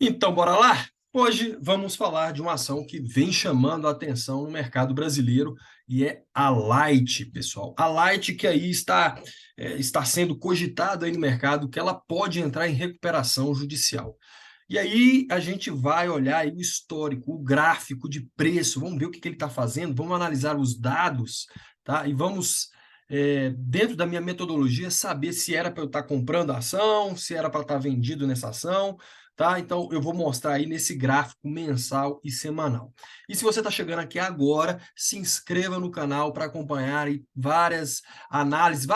Então, bora lá? Hoje vamos falar de uma ação que vem chamando a atenção no mercado brasileiro e é a Light, pessoal. A Light que aí está sendo cogitada aí no mercado que ela pode entrar em recuperação judicial. E aí a gente vai olhar aí o histórico, o gráfico de preço, vamos ver o que ele está fazendo, vamos analisar os dados, tá? E vamos, dentro da minha metodologia, saber se era para eu estar comprando a ação, se era para estar vendido nessa ação, tá? Então, eu vou mostrar aí nesse gráfico mensal e semanal. E se você está chegando aqui agora, se inscreva no canal para acompanhar aí várias análises,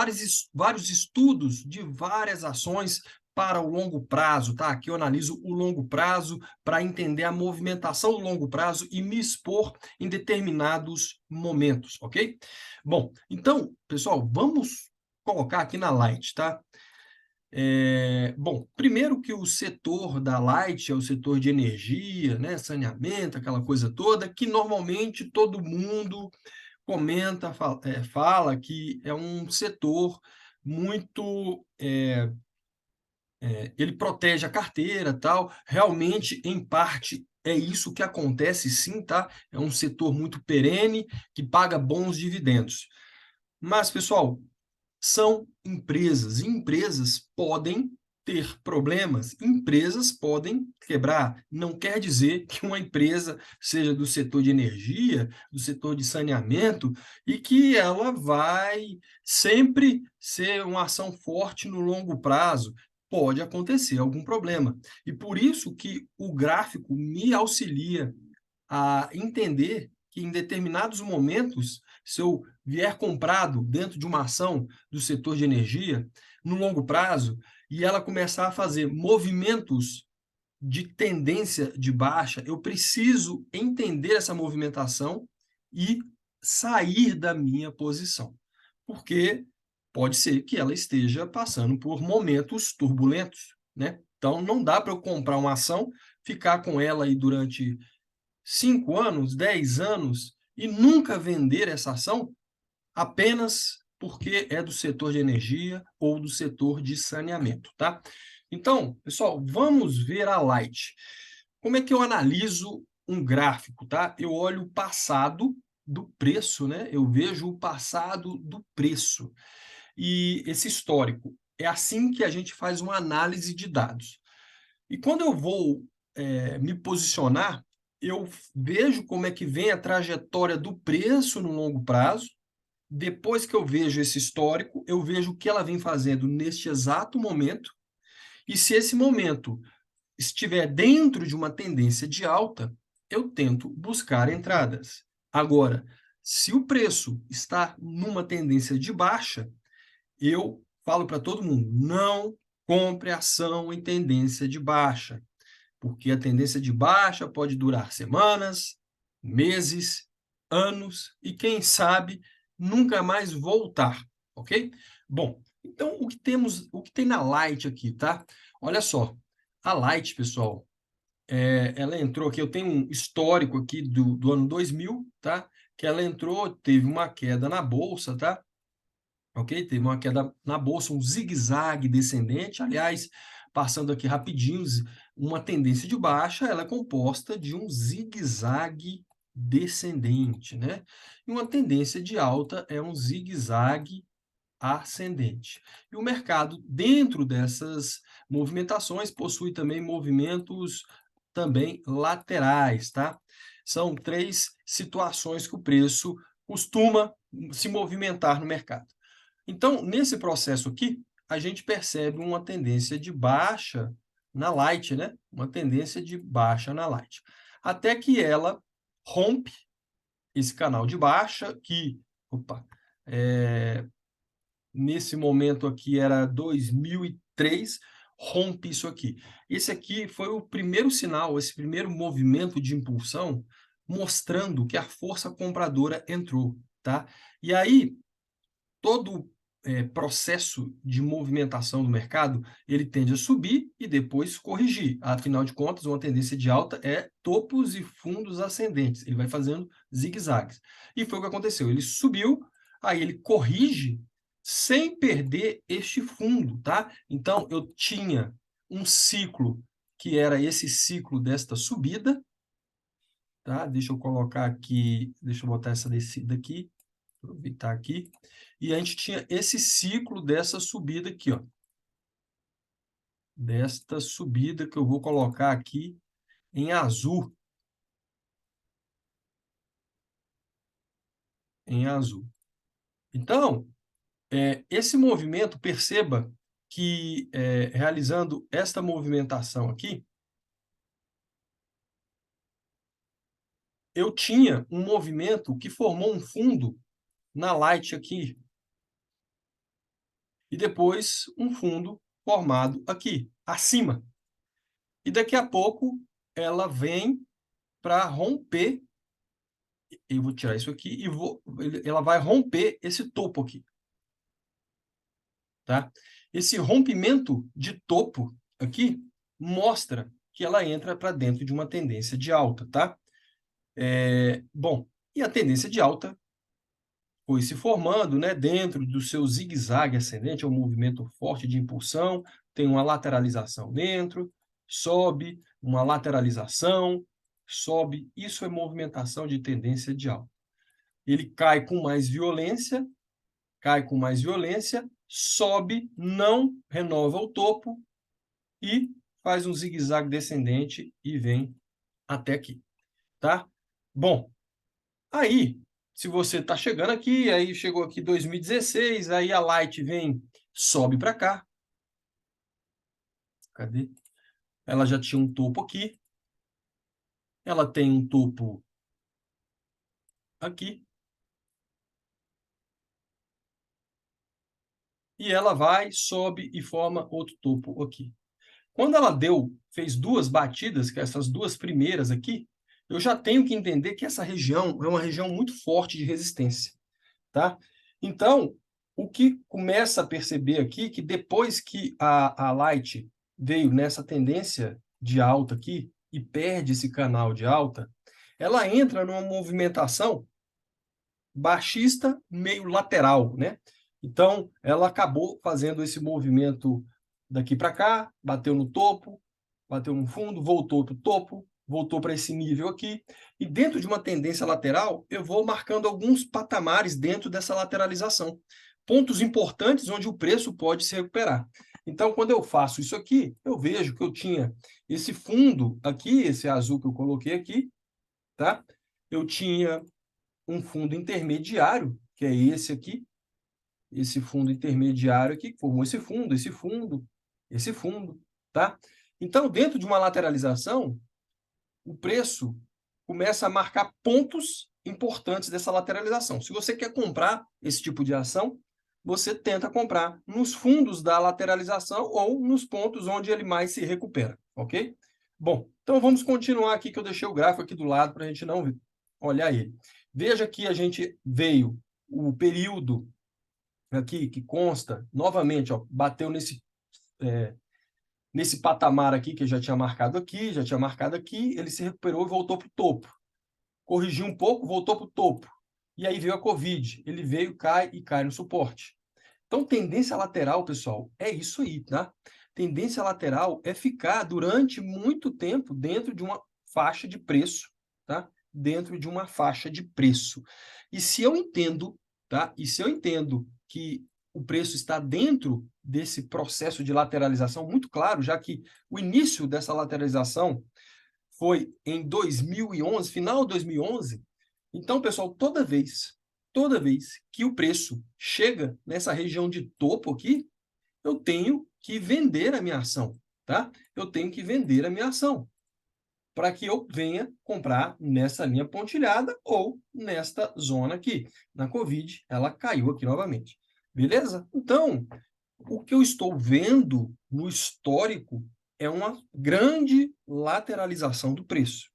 vários estudos de várias ações para o longo prazo, tá? Aqui eu analiso o longo prazo para entender a movimentação do longo prazo e me expor em determinados momentos, ok? Bom, então, pessoal, vamos colocar aqui na Light, tá? Bom, primeiro que o setor da Light é o setor de energia, né, saneamento, aquela coisa toda, que normalmente todo mundo comenta, fala que é um setor muito, ele protege a carteira, tal. Realmente, em parte, é isso que acontece sim, tá? É um setor muito perene, que paga bons dividendos. Mas, pessoal, são empresas, e empresas podem ter problemas, empresas podem quebrar. Não quer dizer que uma empresa seja do setor de energia, do setor de saneamento, e que ela vai sempre ser uma ação forte no longo prazo. Pode acontecer algum problema. E por isso que o gráfico me auxilia a entender que em determinados momentos, se eu vier comprado dentro de uma ação do setor de energia, no longo prazo, e ela começar a fazer movimentos de tendência de baixa, eu preciso entender essa movimentação e sair da minha posição, porque pode ser que ela esteja passando por momentos turbulentos, né? Então, não dá para eu comprar uma ação, ficar com ela aí durante 5 anos, 10 anos e nunca vender essa ação apenas porque é do setor de energia ou do setor de saneamento, tá? Então, pessoal, vamos ver a Light. Como é que eu analiso um gráfico, tá? Eu olho o passado do preço, né? Eu vejo o passado do preço e esse histórico. É assim que a gente faz uma análise de dados. E quando eu vou me posicionar, eu vejo como é que vem a trajetória do preço no longo prazo. Depois que eu vejo esse histórico, eu vejo o que ela vem fazendo neste exato momento. E se esse momento estiver dentro de uma tendência de alta, eu tento buscar entradas. Agora, se o preço está numa tendência de baixa, eu falo para todo mundo: não compre ação em tendência de baixa, porque a tendência de baixa pode durar semanas, meses, anos e, quem sabe, nunca mais voltar, ok? Bom, então o que tem na Light aqui, tá? Olha só, a Light, pessoal, ela entrou aqui, eu tenho um histórico aqui do ano 2000, tá? Que ela entrou, teve uma queda na bolsa, tá? Ok? Teve uma queda na bolsa, um zigue-zague descendente. Aliás, passando aqui rapidinho, uma tendência de baixa, ela é composta de um zigue-zague descendente, né? E uma tendência de alta é um zigue-zague ascendente. E o mercado, dentro dessas movimentações, possui também movimentos também laterais, tá? São 3 situações que o preço costuma se movimentar no mercado. Então, nesse processo aqui, a gente percebe uma tendência de baixa na Light, né? Uma tendência de baixa na Light. Até que ela rompe esse canal de baixa, que, opa, é, nesse momento aqui era 2003, rompe isso aqui. Esse aqui foi o primeiro sinal, esse primeiro movimento de impulsão, mostrando que a força compradora entrou, tá? E aí, todo processo de movimentação do mercado, ele tende a subir e depois corrigir. Afinal de contas, uma tendência de alta é topos e fundos ascendentes. Ele vai fazendo zigue-zagues. E foi o que aconteceu. Ele subiu, aí ele corrige sem perder este fundo, tá? Então, eu tinha um ciclo que era esse ciclo desta subida, tá? Deixa eu colocar aqui, deixa eu botar essa descida aqui, aproveitar aqui. E a gente tinha esse ciclo dessa subida aqui, ó. Desta subida que eu vou colocar aqui em azul. Em azul. Então, esse movimento, perceba que realizando esta movimentação aqui, eu tinha um movimento que formou um fundo na Light aqui, e depois um fundo formado aqui, acima. E daqui a pouco ela vem para romper, eu vou tirar isso aqui, e ela vai romper esse topo aqui. Tá? Esse rompimento de topo aqui mostra que ela entra para dentro de uma tendência de alta, tá? Bom, e a tendência de alta foi se formando, né, dentro do seu zigue-zague ascendente, é um movimento forte de impulsão, tem uma lateralização dentro, sobe, uma lateralização, sobe, isso é movimentação de tendência de alta. Ele cai com mais violência, sobe, não renova o topo e faz um zigue-zague descendente e vem até aqui, tá? Bom, aí, se você está chegando aqui, aí chegou aqui 2016, aí a Light vem, sobe para cá. Cadê? Ela já tinha um topo aqui. Ela tem um topo aqui. E ela vai, sobe e forma outro topo aqui. Quando ela fez duas batidas, que essas duas primeiras aqui, eu já tenho que entender que essa região é uma região muito forte de resistência, tá? Então, o que começa a perceber aqui, que depois que a Light veio nessa tendência de alta aqui, e perde esse canal de alta, ela entra numa movimentação baixista meio lateral, né? Então, ela acabou fazendo esse movimento daqui para cá, bateu no topo, bateu no fundo, voltou para o topo, voltou para esse nível aqui, e dentro de uma tendência lateral, eu vou marcando alguns patamares dentro dessa lateralização. Pontos importantes onde o preço pode se recuperar. Então, quando eu faço isso aqui, eu vejo que eu tinha esse fundo aqui, esse azul que eu coloquei aqui, tá? Eu tinha um fundo intermediário, que é esse aqui, esse fundo intermediário aqui, que formou esse fundo, tá? Então, dentro de uma lateralização, o preço começa a marcar pontos importantes dessa lateralização. Se você quer comprar esse tipo de ação, você tenta comprar nos fundos da lateralização ou nos pontos onde ele mais se recupera, ok? Bom, então vamos continuar aqui, que eu deixei o gráfico aqui do lado para a gente não olhar ele. Veja que a gente veio o período aqui que consta, novamente, ó, bateu nesse patamar aqui que eu já tinha marcado aqui, ele se recuperou e voltou para o topo. Corrigiu um pouco, voltou para o topo. E aí veio a Covid. Ele veio, cai e cai no suporte. Então, tendência lateral, pessoal, é isso aí, tá? Tendência lateral é ficar durante muito tempo dentro de uma faixa de preço, tá? Dentro de uma faixa de preço. E se eu entendo, tá? E se eu entendo que o preço está dentro desse processo de lateralização muito claro, já que o início dessa lateralização foi em 2011, final de 2011. Então, pessoal, toda vez que o preço chega nessa região de topo aqui, eu tenho que vender a minha ação, tá? Eu tenho que vender a minha ação para que eu venha comprar nessa linha pontilhada ou nesta zona aqui. Na Covid, ela caiu aqui novamente. Beleza? Então, o que eu estou vendo no histórico é uma grande lateralização do preço.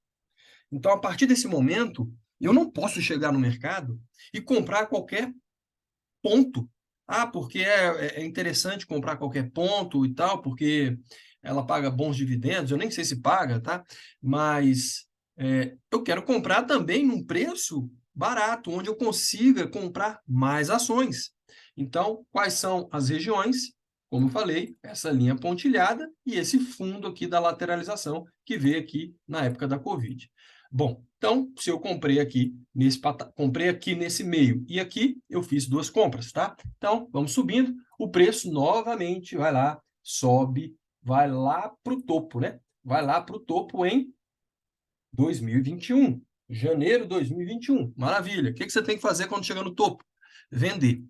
Então, a partir desse momento, eu não posso chegar no mercado e comprar qualquer ponto. Ah, porque é interessante comprar qualquer ponto e tal, porque ela paga bons dividendos. Eu nem sei se paga, tá? Mas eu quero comprar também num preço barato, onde eu consiga comprar mais ações. Então, quais são as regiões? como eu falei, essa linha pontilhada e esse fundo aqui da lateralização que veio aqui na época da Covid. Bom, então, se eu comprei aqui nesse meio e aqui, eu fiz duas compras, tá? Então, vamos subindo, o preço novamente vai lá, sobe, vai lá para o topo, né? Vai lá para o topo em 2021, janeiro de 2021. Maravilha. O que você tem que fazer quando chegar no topo? Vender.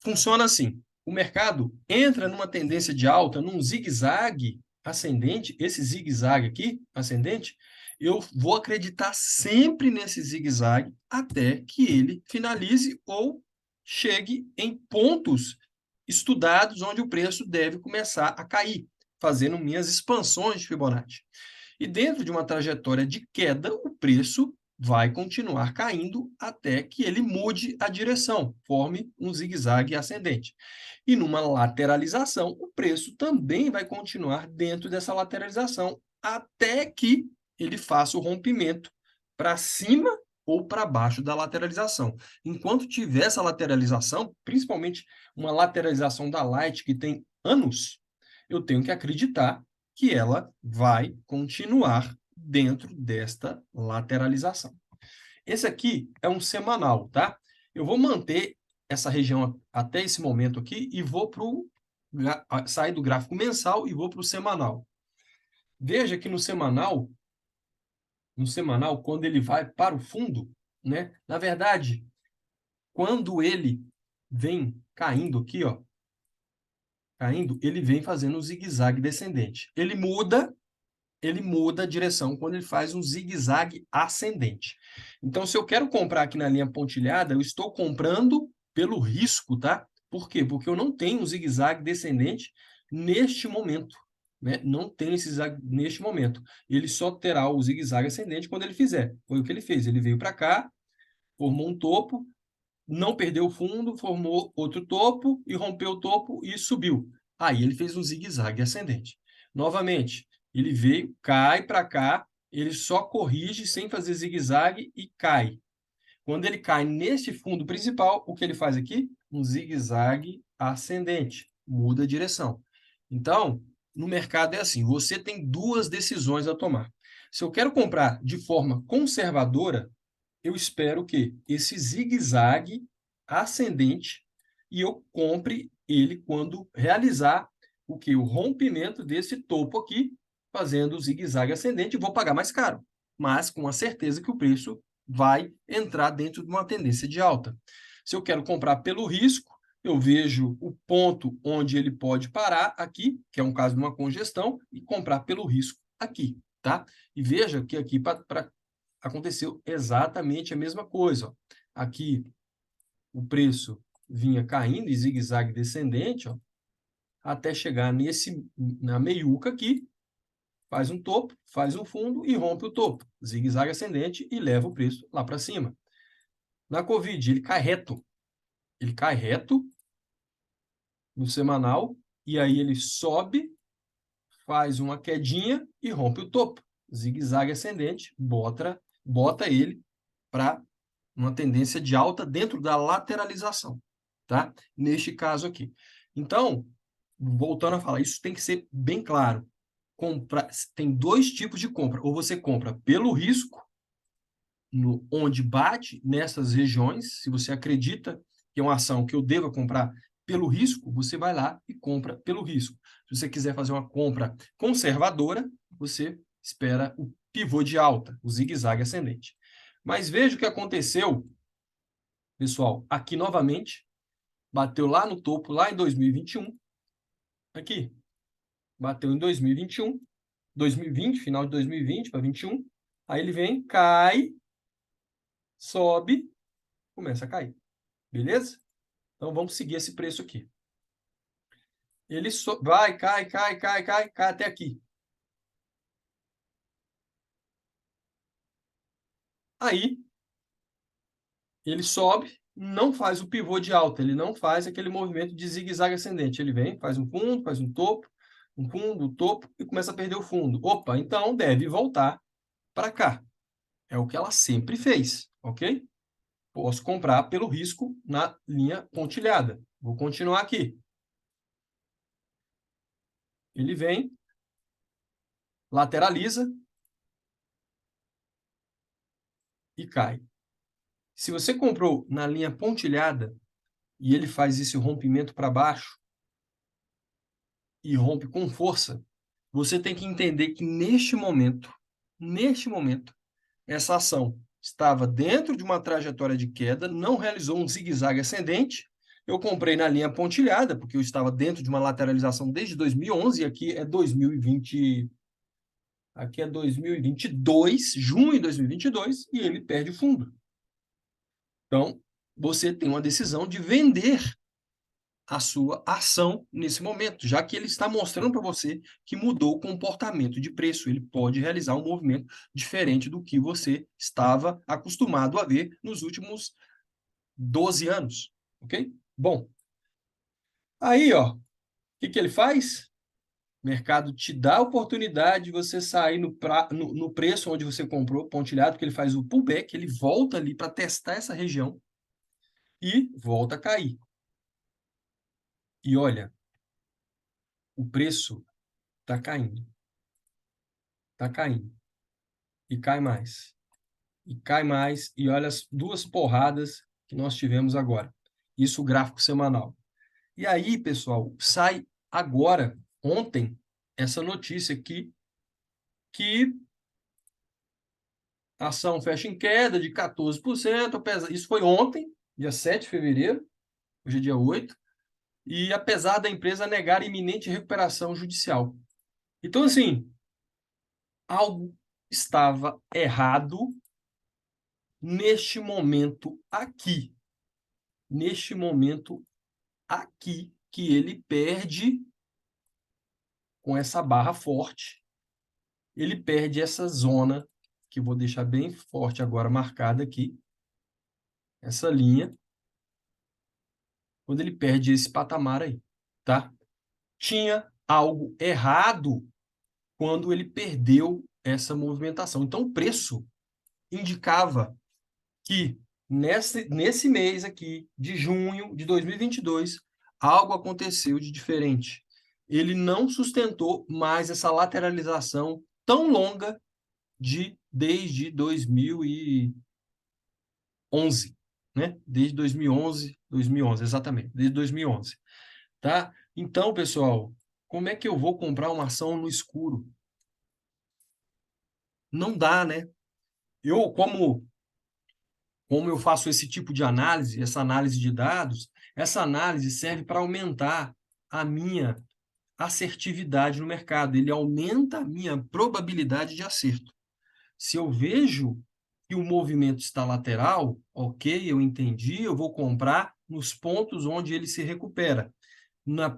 Funciona assim. O mercado entra numa tendência de alta, num zigue-zague ascendente, esse zigue-zague aqui, ascendente, eu vou acreditar sempre nesse zigue-zague até que ele finalize ou chegue em pontos estudados onde o preço deve começar a cair, fazendo minhas expansões de Fibonacci. E dentro de uma trajetória de queda, o preço vai continuar caindo até que ele mude a direção, forme um zigue-zague ascendente. E numa lateralização, o preço também vai continuar dentro dessa lateralização até que ele faça o rompimento para cima ou para baixo da lateralização. Enquanto tiver essa lateralização, principalmente uma lateralização da Light que tem anos, eu tenho que acreditar que ela vai continuar dentro desta lateralização. Esse aqui é um semanal, tá? Eu vou manter essa região até esse momento aqui e vou sair do gráfico mensal e vou para o semanal. Veja que no semanal, quando ele vai para o fundo, né? Na verdade, quando ele vem caindo aqui, ó, caindo, ele vem fazendo um zigue-zague descendente. Ele muda a direção quando ele faz um zigue-zague ascendente. Então, se eu quero comprar aqui na linha pontilhada, eu estou comprando pelo risco, tá? Por quê? Porque eu não tenho um zigue-zague descendente neste momento, né? Não tem esse zigue neste momento. Ele só terá o zigue-zague ascendente quando ele fizer. Foi o que ele fez. Ele veio para cá, formou um topo, não perdeu o fundo, formou outro topo e rompeu o topo e subiu. Aí ele fez um zigue-zague ascendente. Novamente, ele veio, cai para cá, ele só corrige sem fazer zigue-zague e cai. Quando ele cai neste fundo principal, o que ele faz aqui? Um zigue-zague ascendente, muda a direção. Então, no mercado é assim, você tem duas decisões a tomar. Se eu quero comprar de forma conservadora, eu espero que esse zigue-zague ascendente e eu compre ele quando realizar o que? O rompimento desse topo aqui, fazendo o zigue-zague ascendente, e vou pagar mais caro, mas com a certeza que o preço vai entrar dentro de uma tendência de alta. Se eu quero comprar pelo risco, eu vejo o ponto onde ele pode parar aqui, que é um caso de uma congestão, e comprar pelo risco aqui, tá? E veja que aqui para aconteceu exatamente a mesma coisa. Ó. Aqui o preço vinha caindo em zigue-zague descendente, ó, até chegar na meiuca aqui, faz um topo, faz um fundo e rompe o topo. Zigue-zague ascendente e leva o preço lá para cima. Na Covid, ele cai reto. Ele cai reto no semanal e aí ele sobe, faz uma quedinha e rompe o topo. Zigue-zague ascendente, bota ele para uma tendência de alta dentro da lateralização, tá? Neste caso aqui. Então, voltando a falar, isso tem que ser bem claro. Tem dois tipos de compra. Ou você compra pelo risco, onde bate nessas regiões, se você acredita que é uma ação que eu deva comprar pelo risco, você vai lá e compra pelo risco. Se você quiser fazer uma compra conservadora, você espera o pivô de alta, o zigue-zague ascendente. Mas veja o que aconteceu, pessoal, aqui novamente, bateu lá no topo, lá em 2021, aqui, bateu em 2021, 2020, final de 2020 para 21, aí ele vem, cai, sobe, começa a cair, beleza? Então vamos seguir esse preço aqui. Ele vai, cai até aqui. Aí ele sobe, não faz o pivô de alta, ele não faz aquele movimento de zigue-zague ascendente. Ele vem, faz um fundo, faz um topo, um fundo, um topo e começa a perder o fundo. Opa, então deve voltar para cá. É o que ela sempre fez, ok? Posso comprar pelo risco na linha pontilhada. Vou continuar aqui. Ele vem, lateraliza e cai. Se você comprou na linha pontilhada e ele faz esse rompimento para baixo e rompe com força, você tem que entender que neste momento, essa ação estava dentro de uma trajetória de queda, não realizou um zigue-zague ascendente. Eu comprei na linha pontilhada, porque eu estava dentro de uma lateralização desde 2011, e aqui é 2020, aqui é 2022, junho de 2022, e ele perde o fundo. Então, você tem uma decisão de vender a sua ação nesse momento, já que ele está mostrando para você que mudou o comportamento de preço. Ele pode realizar um movimento diferente do que você estava acostumado a ver nos últimos 12 anos, ok? Bom, aí, ó, o que ele faz? O mercado te dá a oportunidade de você sair no preço onde você comprou, pontilhado, porque ele faz o pullback, ele volta ali para testar essa região e volta a cair. E olha, o preço está caindo. Está caindo. E cai mais. E cai mais. E olha as duas porradas que nós tivemos agora. Isso o gráfico semanal. E aí, pessoal, sai agora, ontem, essa notícia aqui, que a ação fecha em queda de 14%. Isso foi ontem, dia 7 de fevereiro, hoje é dia 8, e apesar da empresa negar iminente recuperação judicial. Então, assim, algo estava errado neste momento aqui. Neste momento aqui, que ele perde com essa barra forte, ele perde essa zona, que eu vou deixar bem forte agora marcada aqui, essa linha, quando ele perde esse patamar aí, tá? Tinha algo errado quando ele perdeu essa movimentação. Então, o preço indicava que nesse mês aqui, de junho de 2022, algo aconteceu de diferente. Ele não sustentou mais essa lateralização tão longa desde 2011, né? Desde 2011, exatamente, desde 2011, tá? Então, pessoal, como é que eu vou comprar uma ação no escuro? Não dá, né? Eu, como eu faço esse tipo de análise, essa análise de dados, essa análise serve para aumentar a minha assertividade no mercado. Ele aumenta a minha probabilidade de acerto. Se eu vejo que o movimento está lateral, ok, eu entendi, eu vou comprar nos pontos onde ele se recupera.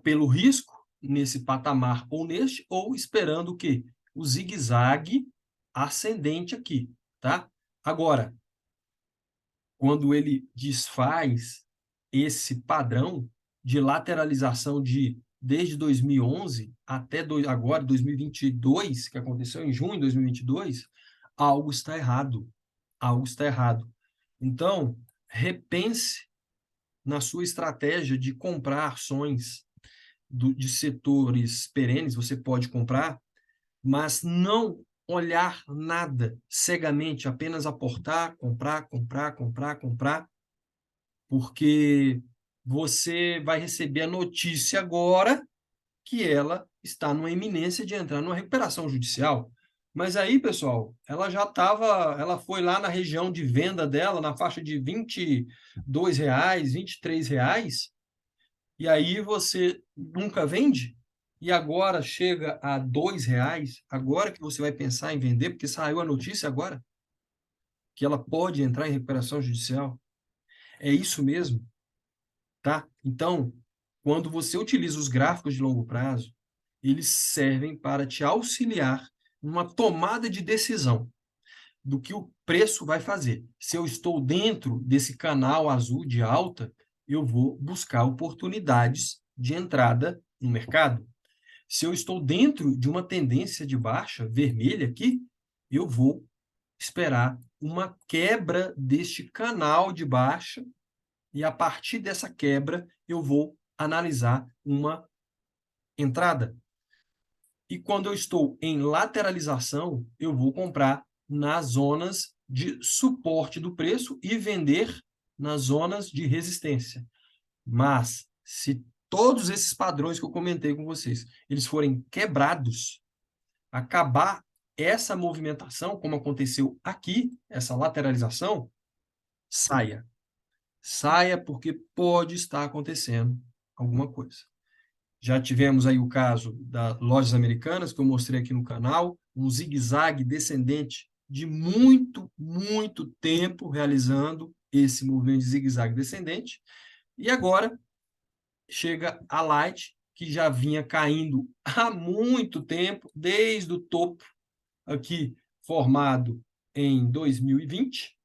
Pelo risco, nesse patamar ou neste, ou esperando o quê? O zigue-zague ascendente aqui, tá? Agora, quando ele desfaz esse padrão de lateralização desde 2011 até agora, 2022, que aconteceu em junho de 2022, algo está errado. Algo está errado. Então, repense na sua estratégia de comprar ações de setores perenes, você pode comprar, mas não olhar nada cegamente, apenas aportar, comprar, comprar, comprar, comprar, porque você vai receber a notícia agora que ela está numa iminência de entrar numa recuperação judicial. Mas aí, pessoal, ela foi lá na região de venda dela, na faixa de R$ 22, R$ 23, e aí você nunca vende, e agora chega a R$ 2, agora que você vai pensar em vender, porque saiu a notícia agora, que ela pode entrar em recuperação judicial. É isso mesmo, tá? Então, quando você utiliza os gráficos de longo prazo, eles servem para te auxiliar numa tomada de decisão do que o preço vai fazer. Se eu estou dentro desse canal azul de alta, eu vou buscar oportunidades de entrada no mercado. Se eu estou dentro de uma tendência de baixa vermelha aqui, eu vou esperar uma quebra deste canal de baixa e a partir dessa quebra eu vou analisar uma entrada. E quando eu estou em lateralização, eu vou comprar nas zonas de suporte do preço e vender nas zonas de resistência. Mas, se todos esses padrões que eu comentei com vocês, eles forem quebrados, acabar essa movimentação, como aconteceu aqui, essa lateralização, saia. Saia porque pode estar acontecendo alguma coisa. Já tivemos aí o caso das lojas americanas, que eu mostrei aqui no canal, um zigue-zague descendente de muito, muito tempo realizando esse movimento de zigue-zague descendente. E agora chega a Light, que já vinha caindo há muito tempo, desde o topo aqui formado em 2020,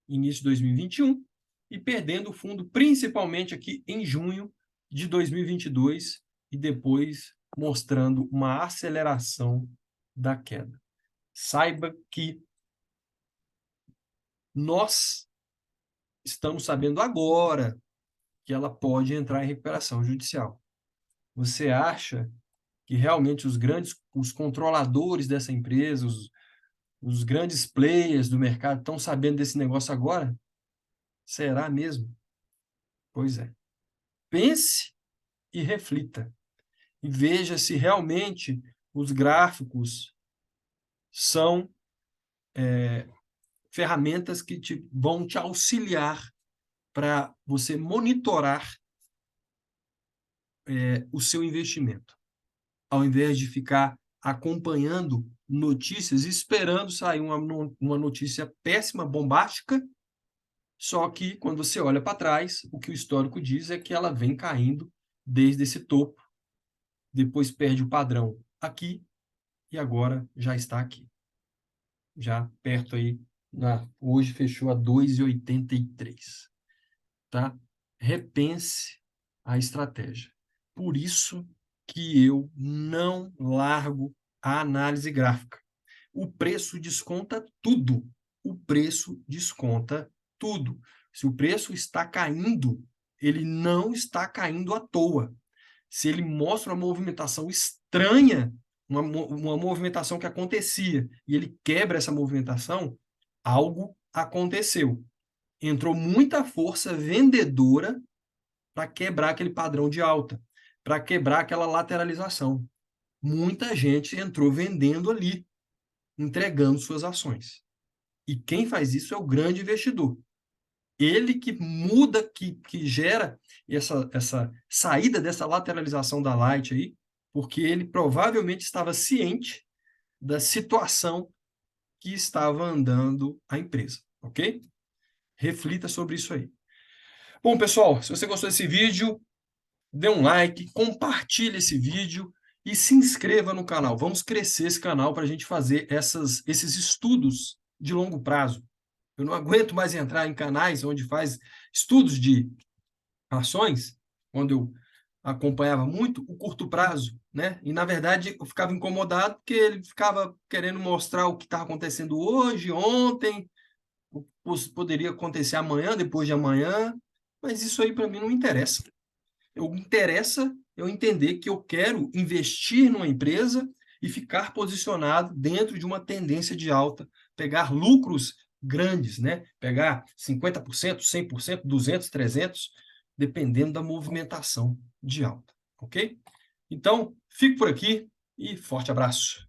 início de 2021, e perdendo o fundo principalmente aqui em junho de 2022 e depois mostrando uma aceleração da queda. Saiba que nós estamos sabendo agora que ela pode entrar em recuperação judicial. Você acha que realmente os controladores dessa empresa, os grandes players do mercado estão sabendo desse negócio agora? Será mesmo? Pois é. Pense e reflita. E veja se realmente os gráficos são ferramentas que vão te auxiliar para você monitorar o seu investimento, ao invés de ficar acompanhando notícias, esperando sair uma notícia péssima, bombástica, só que quando você olha para trás, o que o histórico diz é que ela vem caindo desde esse topo, depois perde o padrão aqui e agora já está aqui. Já perto aí, hoje fechou a 2,83, tá? Repense a estratégia. Por isso que eu não largo a análise gráfica. O preço desconta tudo. O preço desconta tudo. Se o preço está caindo, ele não está caindo à toa. Se ele mostra uma movimentação estranha, uma movimentação que acontecia, e ele quebra essa movimentação, algo aconteceu. Entrou muita força vendedora para quebrar aquele padrão de alta, para quebrar aquela lateralização. Muita gente entrou vendendo ali, entregando suas ações. E quem faz isso é o grande investidor. Ele que muda, que gera essa saída dessa lateralização da Light aí, porque ele provavelmente estava ciente da situação que estava andando a empresa, ok? Reflita sobre isso aí. Bom, pessoal, se você gostou desse vídeo, dê um like, compartilhe esse vídeo e se inscreva no canal. Vamos crescer esse canal para a gente fazer esses estudos de longo prazo. Eu não aguento mais entrar em canais onde faz estudos de ações, onde eu acompanhava muito o curto prazo, né? E, na verdade, eu ficava incomodado porque ele ficava querendo mostrar o que estava acontecendo hoje, ontem, poderia acontecer amanhã, depois de amanhã, mas isso aí para mim não interessa. Interessa eu entender que eu quero investir numa empresa e ficar posicionado dentro de uma tendência de alta, pegar lucros grandes, né? Pegar 50%, 100%, 200, 300, dependendo da movimentação de alta, ok? Então, fico por aqui e forte abraço.